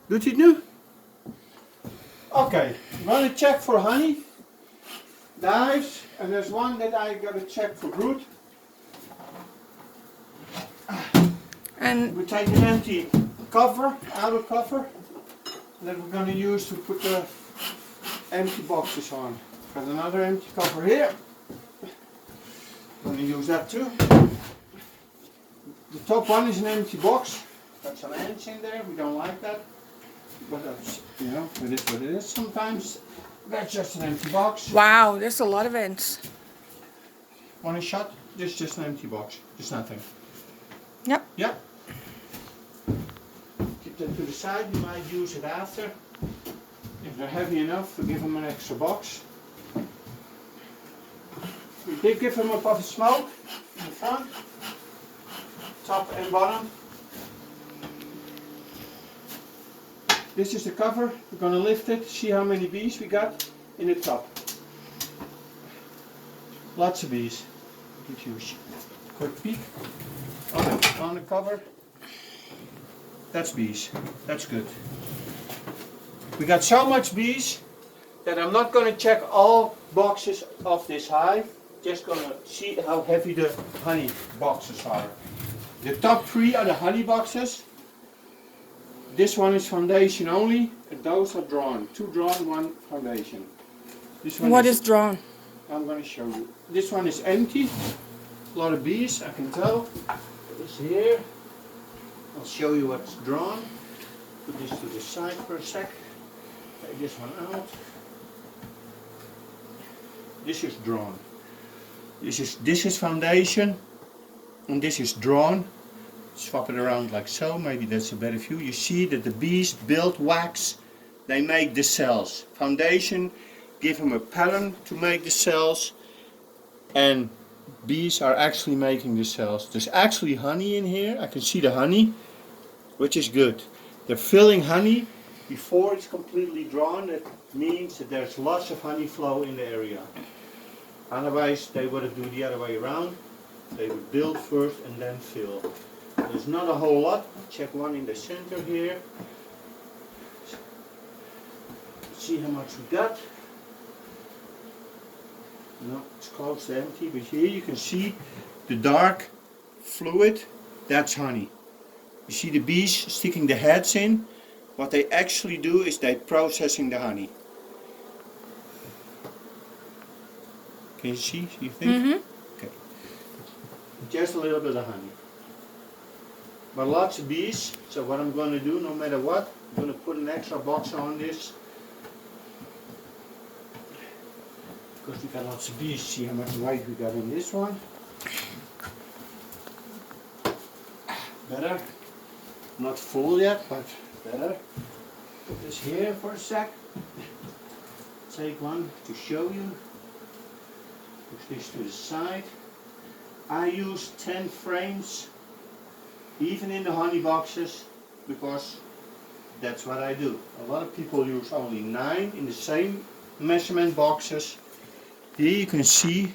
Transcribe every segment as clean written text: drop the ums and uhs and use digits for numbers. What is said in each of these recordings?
Doet hij het nu? Okay, I'm going to check for honey. The hives, and there's one that I got to check for brood. And We take an empty cover, outer cover, that we're going to use to put the empty boxes on. Got another empty cover here. Going to use that too. The top one is an empty box. Got some ants in there. We don't like that, but that's, you know, it is what it is. Sometimes that's just an empty box. wow, there's a lot of ants. Want a shot? Just an empty box. Just nothing. Yep. Yeah. Keep that to the side. You might use it after. If they're heavy enough, we give them an extra box. We did give them a puff of smoke in the front, top and bottom. This is the cover. We're going to lift it, see how many bees we got in the top. Lots of bees. Give you a quick peek on the cover. That's bees. That's good. We got so much bees that I'm not going to check all boxes of this hive. Just going to see how heavy the honey boxes are. The top 3 are the honey boxes. This one is foundation only, and those are drawn. 2 drawn, 1 foundation. This one What is drawn? I'm going to show you. This one is empty. A lot of bees, I can tell. It's here. I'll show you what's drawn. Put this to the side for a sec. Take this one out. This is drawn. This is foundation, and this is drawn. Swap it around like so. Maybe that's a better view. You see that the bees build wax. They make the cells. Foundation, give them a pattern to make the cells, and bees are actually making the cells. There's actually honey in here. I can see the honey, which is good. They're filling honey before it's completely drawn. That means that there's lots of honey flow in the area. Otherwise, they would do the other way around. They would build first and then fill. There's not a whole lot. Check one in the center here. See how much we got. No, it's close to empty, but here you can see the dark fluid. That's honey. You see the bees sticking the heads in. What they actually do is they're processing the honey. Can you see? You think? Mm-hmm. Okay. Just a little bit of honey. But lots of bees. So what I'm going to do, no matter what, I'm going to put an extra box on this. Because we got lots of bees. See how much white we got in this one. Better. Not full yet, but better. Put this here for a sec. Take one to show you. Push this to the side. I use 10 frames, even in the honey boxes, because that's what I do. A lot of people use only 9 in the same measurement boxes. Here you can see,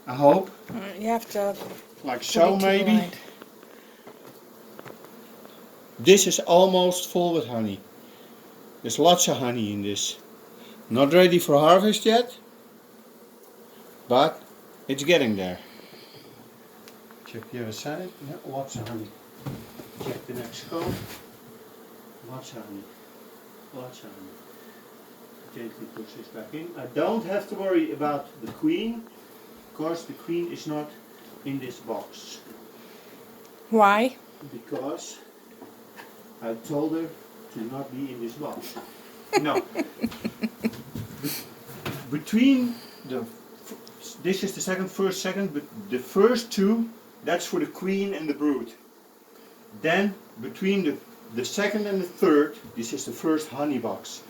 I hope, You have to like put so it to maybe. the light. This is almost full with honey. There's lots of honey in this. Not ready for harvest yet, but it's getting there. Check the other side. Yeah, lots of honey. Check the next comb. Lots of honey. Lots of honey. Gently push this back in. I don't have to worry about the queen, because the queen is not in this box. Why? Because I told her to not be in this box. No. Between this is the first second, but the first 2, that's for the queen and the brood. Then between the second and the third, this is the first honey box.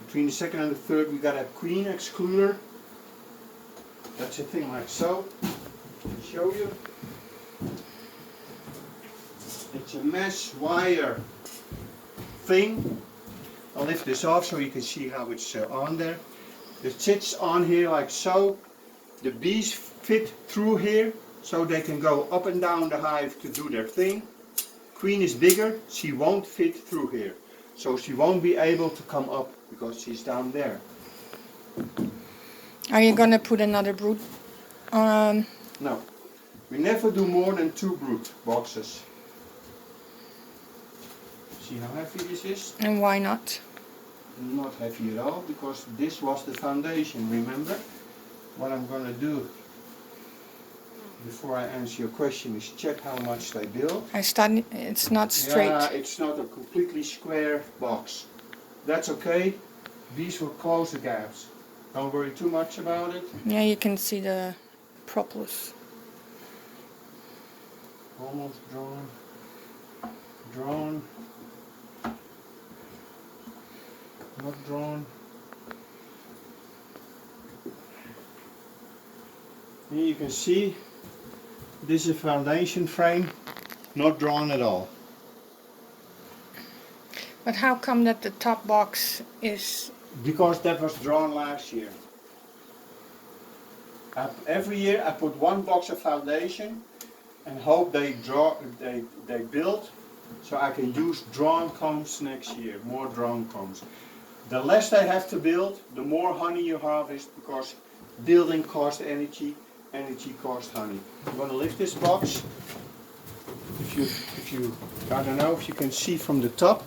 Between the second and the third, we got a queen excluder. That's a thing like so. I'll show you. It's a mesh wire thing. I'll lift this off so you can see how it's on there. It sits on here like so. The bees fit through here so they can go up and down the hive to do their thing. Queen is bigger, she won't fit through here. So she won't be able to come up because she's down there. Are you gonna put another brood? No, we never do more than 2 brood boxes. See how heavy this is? And why not? Not heavy at all, because this was the foundation, remember? What I'm gonna do before I answer your question is check how much they build. It's not straight. Yeah, it's not a completely square box. That's okay. These will close the gaps. Don't worry too much about it. Yeah, you can see the propolis. Almost drawn. Drawn. Not drawn. Here you can see this is a foundation frame, not drawn at all. But how come that the top box is... Because that was drawn last year. Every year I put 1 box of foundation and hope they build, so I can use drawn combs next year, more drawn combs. The less they have to build, the more honey you harvest, because building costs energy, energy costs honey. I'm going to lift this box. If you, I don't know if you can see from the top,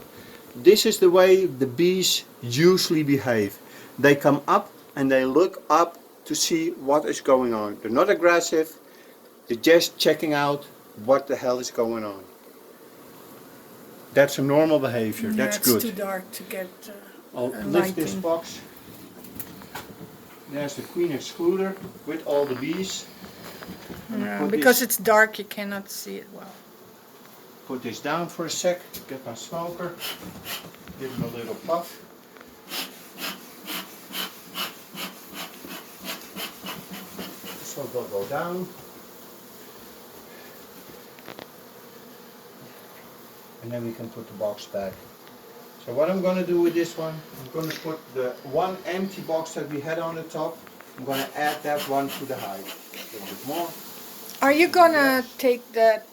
this is the way the bees usually behave. They come up and they look up to see what is going on. They're not aggressive, they're just checking out what the hell is going on. That's a normal behavior, that's it's good. too dark to get I'll a lift this lighting. box. There's the queen excluder with all the bees. Yeah, Put because this- it's dark, you cannot see it well. Put this down for a sec, get my smoker, give him a little puff. So they'll go down. And then we can put the box back. So what I'm going to do with this one, I'm going to put the 1 empty box that we had on the top, I'm going to add that one to the hive. A little bit more. Are you gonna take that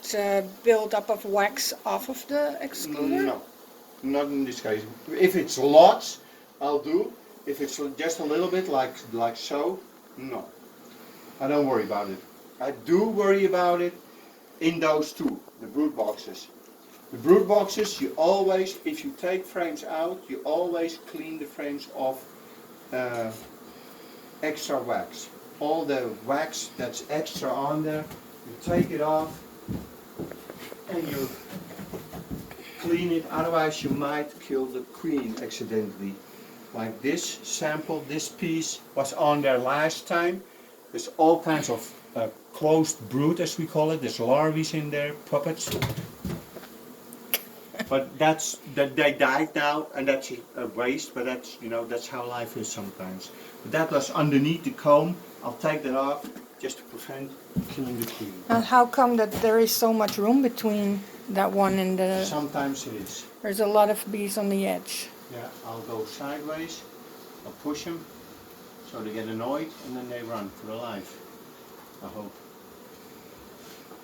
build up of wax off of the excluder? No, not in this case. If it's lots, I'll do. If it's just a little bit like so, no. I don't worry about it. I do worry about it in those 2, the brood boxes. The brood boxes, you always, if you take frames out, you always clean the frames of extra wax. All the wax that's extra on there, you take it off and you clean it, otherwise you might kill the queen accidentally. Like this sample, this piece was on there last time. There's all kinds of closed brood, as we call it. There's larvae in there, puppets. But they died now, and that's a waste. But that's, you know, that's how life is sometimes. But that was underneath the comb. I'll take that off just to prevent killing the queen. And how come that there is so much room between that one and the... Sometimes it is. There's a lot of bees on the edge. Yeah, I'll go sideways. I'll push them so they get annoyed, and then they run for their life. I hope.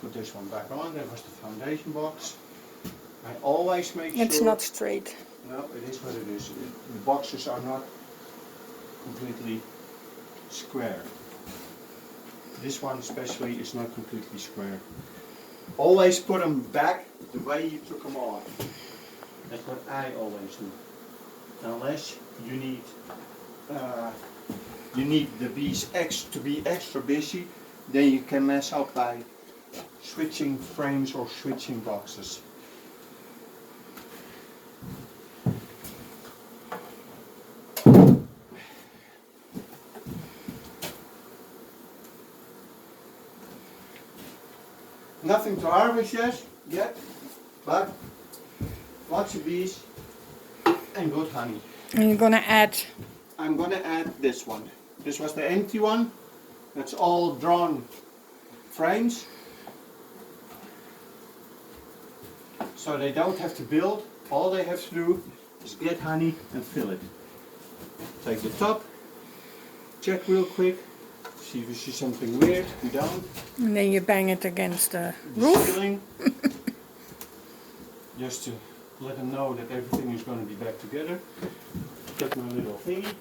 Put this one back on. That was the foundation box. I always make sure. It's not straight. No, it is what it is. The boxes are not completely square. This one especially is not completely square. Always put them back the way you took them off. That's what I always do. Unless you need the bees to be extra busy, then you can mess up by switching frames or switching boxes. Nothing to harvest yet, but lots of bees and good honey. And you're gonna add... I'm gonna add this one. This was the empty one. That's all drawn frames. So they don't have to build. All they have to do is get honey and fill it. Take the top, check real quick, see if you see something weird. You don't. And then you bang it against the The roof. ceiling. Just to let them know that everything is going to be back together. Got my little thingy.